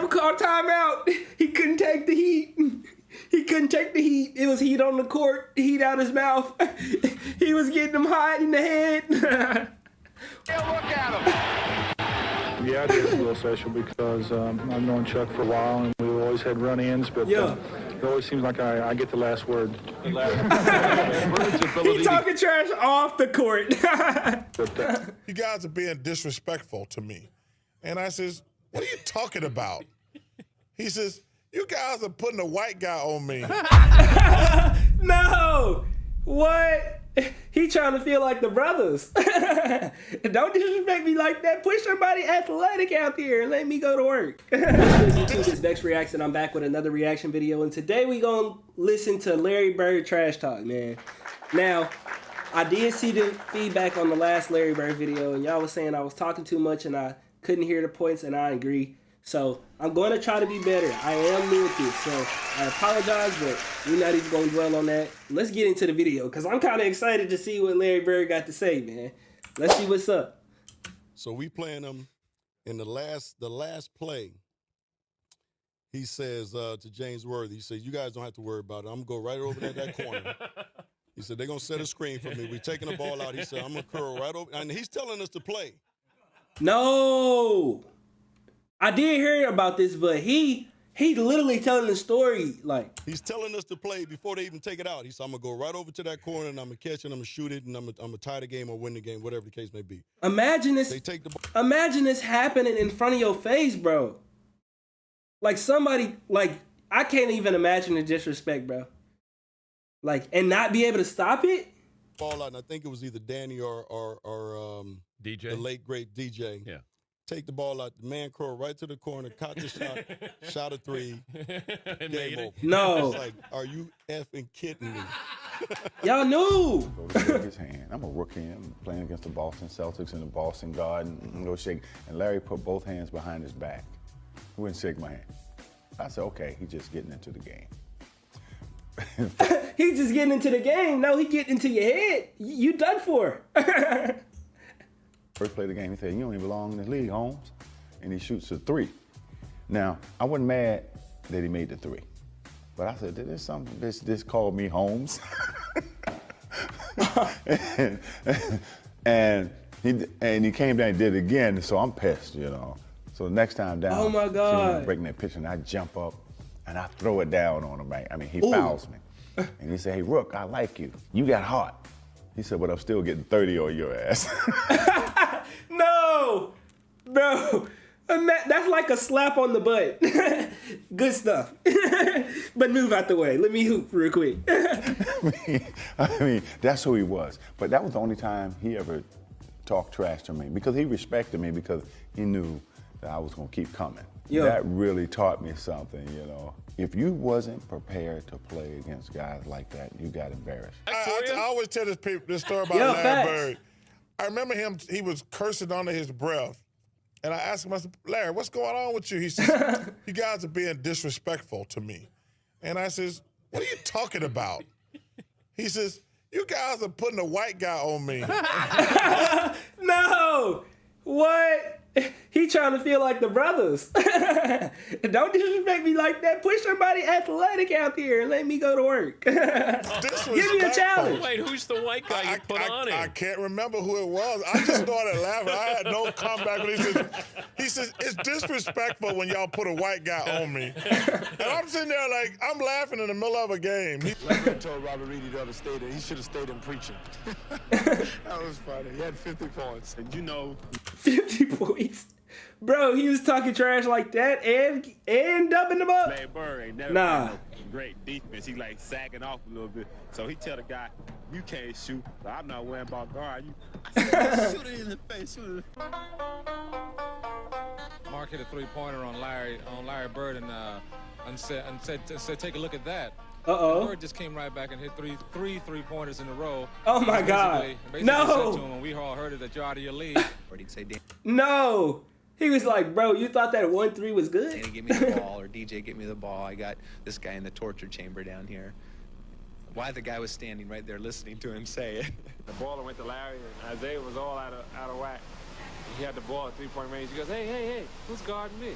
him call timeout. He couldn't take the heat. He couldn't take the heat. It was heat on the court, heat out his mouth. He was getting him hot in the head. Look at him. Yeah, it is a little special because I've known Chuck for a while, and we've always had run-ins, but it always seems like I get the last word. He talking trash off the court. You guys are being disrespectful to me. And I says, what are you talking about? He says, you guys are putting a white guy on me. No! What? He trying to feel like the brothers. Don't disrespect me like that. Push somebody athletic out here and let me go to work. YouTube is Vex Reacts, and I'm back with another reaction video. And today we gonna listen to Larry Bird trash talk, man. Now, I did see the feedback on the last Larry Bird video, and y'all was saying I was talking too much and I couldn't hear the points, and I agree. So I'm going to try to be better. I am new at this, so I apologize, but we're not even going to dwell on that. Let's get into the video, because I'm kind of excited to see what Larry Bird got to say, man. Let's see what's up. So we playing him in the last play. He says to James Worthy, he said, you guys don't have to worry about it. I'm going to go right over there that corner. He said, they're going to set a screen for me. We're taking the ball out. He said, I'm going to curl right over. And he's telling us to play. No. I did hear about this, but he literally telling the story like he's telling us to play before they even take it out. He said, "I'm gonna go right over to that corner and I'm gonna catch it, and I'm gonna shoot it, and I'm gonna tie the game or win the game, whatever the case may be." Imagine this. They take the ball. Imagine this happening in front of your face, bro. Like somebody, like I can't even imagine the disrespect, bro. Like and not be able to stop it. Ball out, and I think it was either Danny or DJ, the late great DJ. Yeah. Take the ball out, the man curl right to the corner, caught the shot, shot a three, game over. No. It's like, are you effing kidding me? Y'all knew. Go to shake his hand. I'm a rookie. I'm playing against the Boston Celtics in the Boston Garden. I'm go shake. And Larry put both hands behind his back. He wouldn't shake my hand. I said, okay, he's just getting into the game. He's just getting into the game. No, he getting into your head. You done for. First play of the game, he said, you don't even belong in the league, Holmes. And he shoots a three. Now, I wasn't mad that he made the three. But I said, there's something, this called me Holmes. and he came down and did it again, so I'm pissed, you know. So the next time down, oh my God, breaking that pitch, and I jump up and I throw it down on him. I mean, he fouls me. And he said, hey, Rook, I like you. You got heart. He said, but I'm still getting 30 on your ass. No, bro, that's like a slap on the butt. Good stuff. But move out the way. Let me hoop real quick. I mean, that's who he was. But that was the only time he ever talked trash to me, because he respected me, because he knew that I was going to keep coming. Yo. That really taught me something, you know. If you wasn't prepared to play against guys like that, you got embarrassed. I always tell this story about Larry Bird. I remember him, he was cursing under his breath. And I asked him, I said, Larry, what's going on with you? He says, you guys are being disrespectful to me. And I says, what are you talking about? He says, you guys are putting a white guy on me. No! What? He trying to feel like the brothers. Don't disrespect me like that. Push somebody athletic out here and let me go to work. Give me a challenge. Wait, who's the white guy you put on it? I can't remember who it was. I just started laughing. I had no comeback when he says, it's disrespectful when y'all put a white guy on me. And I'm sitting there like, I'm laughing in the middle of a game. Larry told Robert Reedy the other day that he should have stayed in preaching. That was funny. He had 50 points. And you know. 50 points. Bro, he was talking trash like that and dubbing them up. Larry Bird ain't never nah. no great defense. He like sagging off a little bit. So he tell the guy, you can't shoot. So I'm not worrying about guard you. I said, shoot it in the face. Shoot it. Mark hit a three-pointer on Larry Bird and said take a look at that. Uh-oh. Bird just came right back and hit three three-pointers in a row. Oh my God. Basically No. said to him, when we all heard it that you're out of your league. Or he'd say, No. He was like, bro, you thought that 1-3 was good? Danny, give me the ball, or DJ, get me the ball. I got this guy in the torture chamber down here. Why the guy was standing right there listening to him say it. The baller went to Larry, and Isaiah was all out of whack. He had the ball at three-point range. He goes, hey, who's guarding me?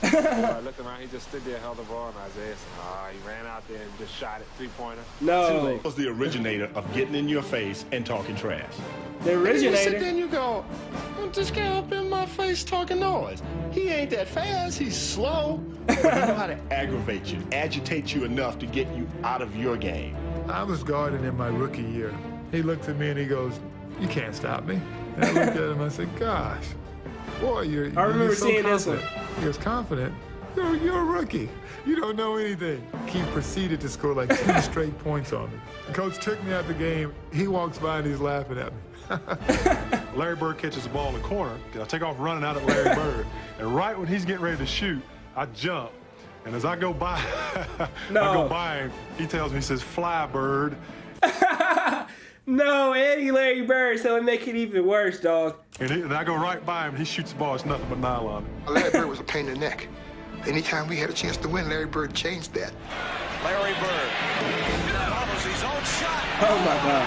I looked around, he just stood there, held the ball, and Isaiah said, he ran out there and just shot it, three-pointer. No. Was the originator of getting in your face and talking trash. The originator? Then you go, this guy up in my face talking noise. He ain't that fast, he's slow. But he know how to aggravate you, agitate you enough to get you out of your game. I was guarding in my rookie year. He looked at me and he goes, "You can't stop me." And I looked at him and I said, "Gosh, boy, I remember you're so seeing this one. He was confident. You're a rookie. You don't know anything." He proceeded to score like 2 straight points on me. The coach took me out the game. He walks by and he's laughing at me. Larry Bird catches the ball in the corner. I take off running out at Larry Bird. And right when he's getting ready to shoot, I jump. And as I go by, I go by him. He tells me, he says, "Fly, Bird." No, Eddie Larry Bird, so it make it even worse, dog. And I go right by him. He shoots the ball. It's nothing but nylon. Larry Bird was a pain in the neck. Anytime we had a chance to win, Larry Bird changed that. Larry Bird. That was his own shot. Oh, my God.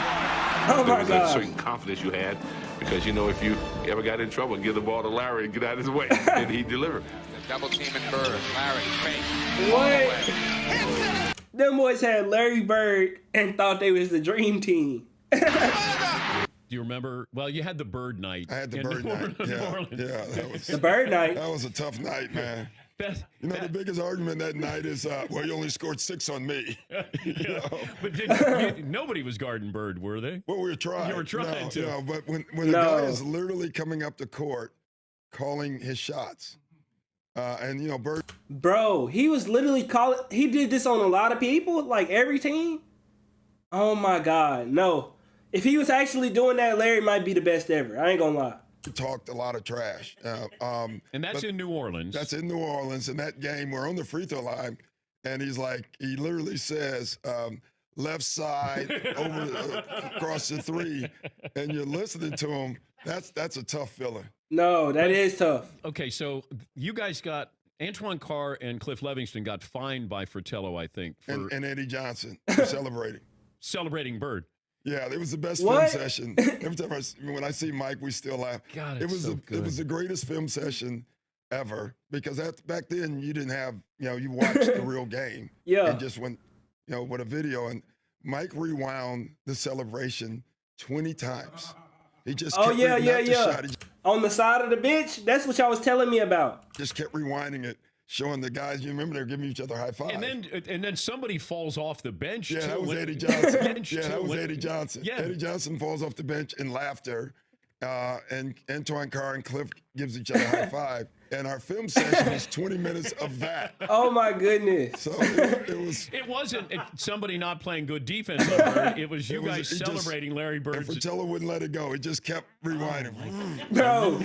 Oh, my God. There was a certain confidence you had because, if you ever got in trouble, give the ball to Larry and get out of his way, and he'd deliver. Double teaming Bird. Larry, fake. What? Them boys had Larry Bird and thought they was the dream team. Do you remember? Well, you had the Bird night. I had the Bird night. Yeah, that was the Bird night. That was a tough night, man. The biggest argument that night is, well, you only scored 6 on me. But nobody was guarding Bird, were they? Well, we were trying. You were trying to. Yeah, but when a guy is literally coming up the court, calling his shots, and Bird. Bro, he was literally calling. He did this on a lot of people, like every team. Oh my God, no. If he was actually doing that, Larry might be the best ever. I ain't gonna lie. He talked a lot of trash. And that's in New Orleans. That's in New Orleans. In that game, we're on the free throw line, and he literally says, left side across the 3, and you're listening to him. That's a tough feeling. No, that is tough. Okay, so you guys got Antoine Carr and Cliff Levingston got fined by Fratello, I think, and Eddie Johnson for celebrating Bird. Yeah, it was the best film session. Every time when I see Mike, we still laugh. God, it was good. It was the greatest film session ever because back then you didn't have you watched the real game. Yeah, and just went with a video, and Mike rewound the celebration 20 times. He just kept shot. On the side of the bench. That's what y'all was telling me about. Just kept rewinding it, showing the guys. You remember they were giving each other high five. And then somebody falls off the bench. Yeah, too. That was Eddie Johnson. That was Eddie Johnson. Yeah. Eddie Johnson falls off the bench in laughter, and Antoine Carr and Cliff gives each other high five. And our film session is 20 minutes of that. Oh my goodness! So it was. It wasn't somebody not playing good defense on Bird. It was you guys celebrating Larry Bird. And Fratello wouldn't let it go. It just kept rewinding. No.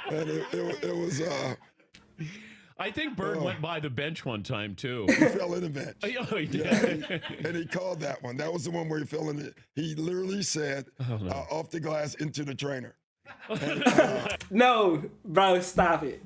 And it was. I think Bird went by the bench one time too. He fell in the bench. Oh, he did. Yeah, and he called that one. That was the one where he fell in it. He literally said, "Off the glass into the trainer." And, no, bro, stop it.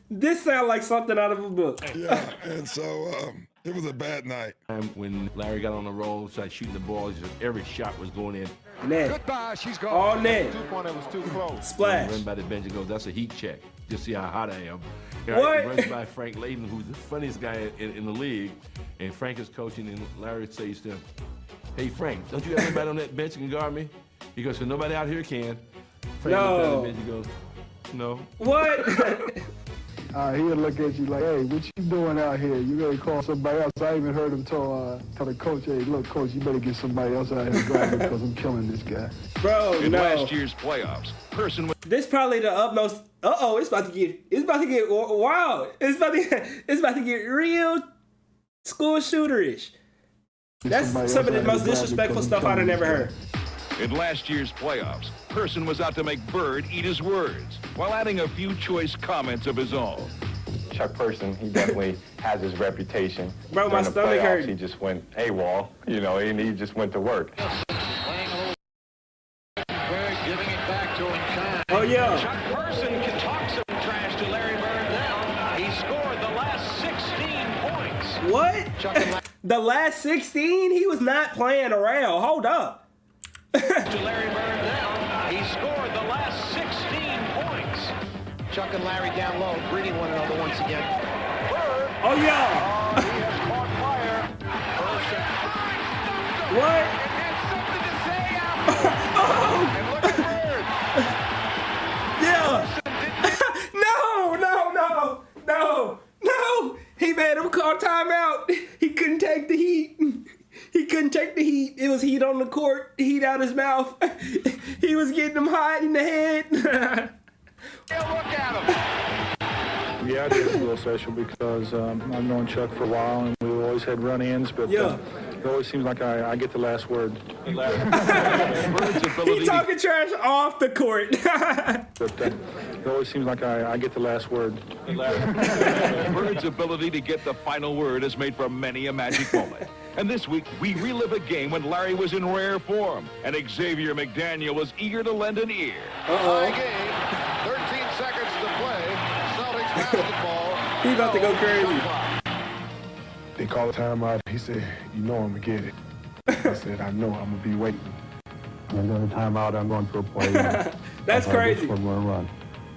This sounds like something out of a book. Yeah, and so it was a bad night. When Larry got on the roll, started shooting the ball, every shot was going in. Net. Goodbye, she's gone. All net. 2-pointer was too close. Splash. He ran by the bench and goes, "That's a heat check. Just see how hot I am." What? He runs by Frank Layden, who's the funniest guy in the league, and Frank is coaching, and Larry says to him, "Hey, Frank, don't you have anybody on that bench that can guard me?" He goes, "So nobody out here can." Frank looks at the bench and goes, "No." What? He'll look at you like, "Hey, what you doing out here? You better call somebody else." I even heard him tell the coach, "Hey, look, coach, you better get somebody else out here guarding because I'm killing this guy." Bro, in last year's playoffs, this probably the utmost. It's about to get wild. It's about to get real school shooterish. That's some of the most disrespectful stuff I'd have never heard. In last year's playoffs, Person was out to make Bird eat his words while adding a few choice comments of his own. Chuck Person, he definitely has his reputation. Bro, my stomach hurt. He just went AWOL, and he just went to work. Giving it back to him. Oh, yeah. Chuck Person can talk some trash to Larry Bird now. He scored the last 16 points. What? The last 16? He was not playing around. Hold up. To Larry Bird now. He scored the last 16 points. Chuck and Larry down low, greeting one another once again. Oh, yeah. He has caught fire. First and What? and something to say after. And look at Bird. Yeah. No. He made him call timeout. He couldn't take the heat. It was heat on the court, heat out his mouth. He was getting him hot in the head. Look at him. Yeah, I think it's a little special because I've known Chuck for a while and we've always had run-ins, but it always seems like I get the last word. He talking trash off the court. But it always seems like I get the last word. Bird's ability to get the final word has made for many a magic moment. And this week, we relive a game when Larry was in rare form and Xavier McDaniel was eager to lend an ear. Tie game, 13 seconds to play. Celtics basketball. He about to go crazy. They call a timeout. He said, you know I'm going to get it. I said, I know I'm going to be waiting. I'm going to timeout. I'm going for a play. That's crazy. I'm going to run.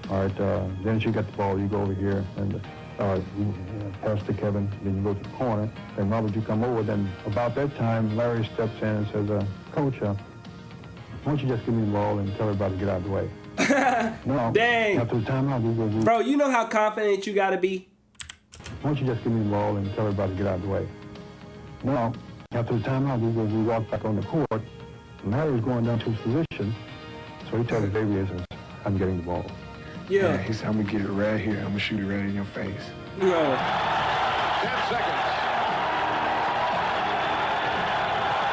All right, then you get the ball. You go over here and pass to Kevin. Then you go to the corner. Then Robert, you come over. Then about that time, Larry steps in and says, Coach, why don't you just give me the ball and tell everybody to get out of the way? No. Dang. After the timeout, Bro, you know how confident you got to be? Why don't you just give me the ball and tell everybody to get out of the way? No. After the timeout, we walk back on the court. And Larry was going down to his position. So he tells the baby, I'm getting the ball. Yeah. He said, I'm going to get it right here. I'm going to shoot it right in your face. 10 seconds.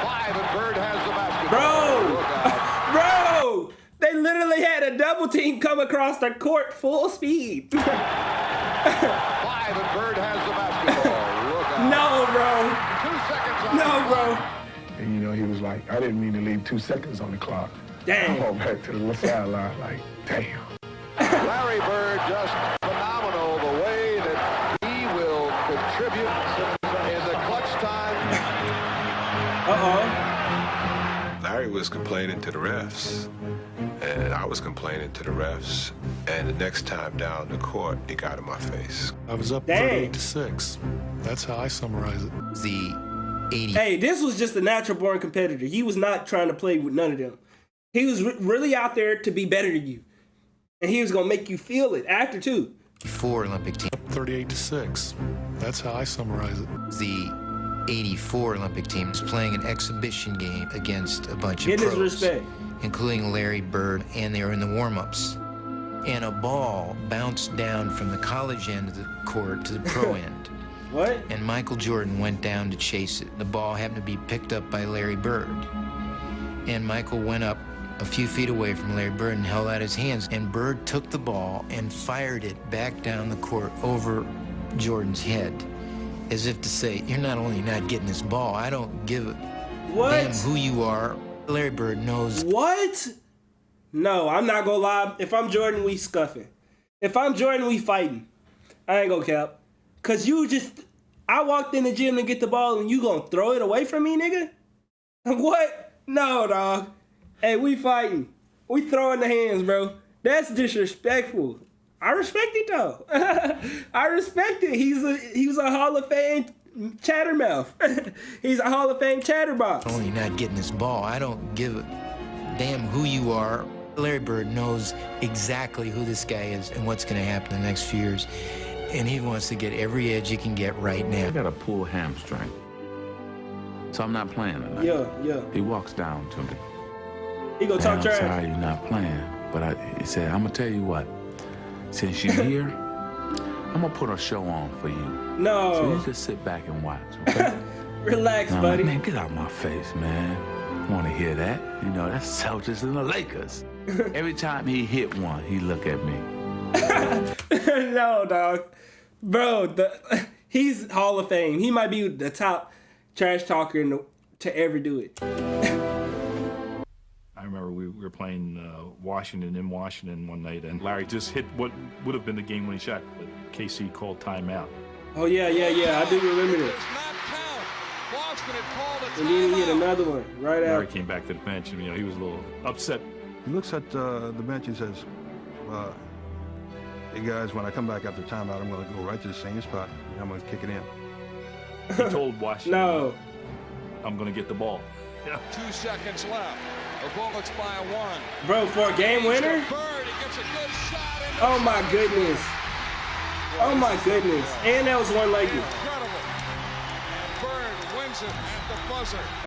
5 and Bird has the basketball. Bro! They literally had a double team come across the court full speed. 5 and Bird has the basketball. Look out. No, bro. 2 seconds on No, bro. And, he was like, I didn't mean to leave 2 seconds on the clock. Damn. I walked back to the sideline like, damn. Larry Bird just phenomenal the way that he will contribute in the clutch time. Larry was complaining to the refs, and I was complaining to the refs, and the next time down the court, it got in my face. I was up 38-6. That's how I summarize it. The 80. Hey, this was just a natural born competitor. He was not trying to play with none of them. He was really out there to be better than you. And he was going to make you feel it after, too. 4 Olympic team. 38-6. That's how I summarize it. The 84 Olympic team is playing an exhibition game against a bunch of pros. pros, respect. including Larry Bird, and they were in the warm-ups. And a ball bounced down from the college end of the court to the pro end. What? And Michael Jordan went down to chase it. The ball happened to be picked up by Larry Bird. And Michael went up a few feet away from Larry Bird and held out his hands. And Bird took the ball and fired it back down the court over Jordan's head, as if to say, you're not only not getting this ball, I don't give a damn who you are. Larry Bird knows. What? No, I'm not gonna lie. If I'm Jordan, we scuffing. If I'm Jordan, we fighting. I ain't gonna cap. Cause I walked in the gym to get the ball and you gonna throw it away from me, nigga? What? No, dog. Hey, we fighting. We throwing the hands, bro. That's disrespectful. I respect it though. I respect it. He was a Hall of Fame chattermouth. He's a Hall of Fame chatterbox. Only not getting this ball. I don't give a damn who you are. Larry Bird knows exactly who this guy is and what's going to happen in the next few years. And he wants to get every edge he can get right now. I got a pulled hamstring, so I'm not playing tonight. Yeah. He walks down to me. He go talk trash. I'm sorry you're not playing, but he said, I'm gonna tell you what. Since you're here, I'm gonna put a show on for you. No. So you just sit back and watch, okay? Relax, no, buddy. Man, get out my face, man. I want to hear that. You know, that's Celtics and the Lakers. Every time he hit one, he look at me. No, dog. Bro, he's Hall of Fame. He might be the top trash talker to ever do it. I remember we were playing Washington in Washington one night, and Larry just hit what would have been the game-winning shot, but KC called timeout. Oh, yeah. I do remember this. And then he hit another one right out. Larry came back to the bench, and he was a little upset. He looks at the bench and says, Hey guys, when I come back after timeout, I'm going to go right to the same spot and I'm going to kick it in. He told Washington, No. I'm going to get the ball. 2 seconds left. The Bullets by 1. Bro, for a game winner? Oh my goodness. Oh my goodness. And that was one-legged. Incredible. And Bird wins it at the buzzer.